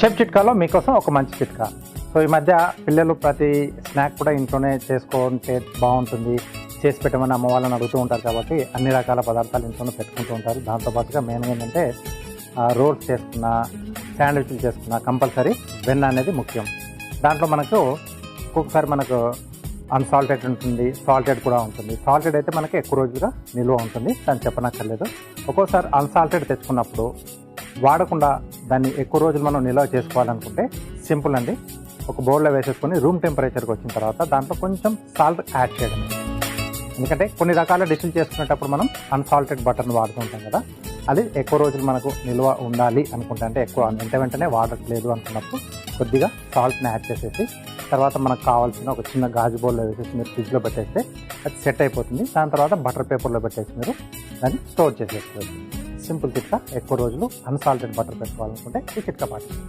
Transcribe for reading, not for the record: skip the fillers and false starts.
Chef చిట్కాలో మీకోసం ఒక మంచి చిట్కా. సో ఈ మధ్య పిల్లలు ప్రతి స్నాక్ కూడా ఇంట్లోనే చేసుకుంటే బాగుంటుంది, చేసి పెట్టమని అమ్మ వాళ్ళని అడుగుతూ ఉంటారు. కాబట్టి అన్ని రకాల పదార్థాలు ఇంట్లోనే పెట్టుకుంటూ ఉంటారు. దాంతోపాటుగా మెయిన్గా ఏంటంటే రోల్స్ చేసుకున్న, శాండ్విచ్లు చేసుకున్న కంపల్సరీ వెన్న అనేది ముఖ్యం. దాంట్లో మనకు ఒక్కొక్కసారి మనకు అన్సాల్టెడ్ ఉంటుంది, సాల్టెడ్ కూడా ఉంటుంది. సాల్టెడ్ అయితే మనకి ఎక్కువ రోజులుగా నిల్వ ఉంటుంది, దాన్ని చెప్పనక్కర్లేదు. ఒక్కోసారి అన్సాల్టెడ్ తెచ్చుకున్నప్పుడు వాడకుండా దాన్ని ఎక్కువ రోజులు మనం నిల్వ చేసుకోవాలనుకుంటే సింపుల్ అండి. ఒక బౌల్లో వేసేసుకొని రూమ్ టెంపరేచర్కి వచ్చిన తర్వాత దాంట్లో కొంచెం సాల్ట్ యాడ్ చేయడం. ఎందుకంటే కొన్ని రకాల డిష్లు చేసుకునేటప్పుడు మనం అన్సాల్టెడ్ బటర్ని వాడుతూ ఉంటాం కదా, అది ఎక్కువ రోజులు మనకు నిల్వ ఉండాలి అనుకుంటే, అంటే ఎక్కువ వెంటనే వాడట్లేదు అనుకున్నప్పుడు కొద్దిగా సాల్ట్ని యాడ్ చేసేసి తర్వాత మనకు కావాల్సిన ఒక చిన్న గాజు బౌల్లో వేసేసి మీరు ఫ్రిడ్జ్లో పెట్టేస్తే అది సెట్ అయిపోతుంది. దాని తర్వాత బటర్ పేపర్లో పెట్టేసి మీరు దాన్ని స్టోర్ చేసేసుకోవచ్చు. సింపుల్ చిట్కా. ఎక్కువ రోజులు అన్సాల్టెడ్ బటర్ పెట్టుకోవాలనుకుంటే ఈ చిట్కా పాటించండి.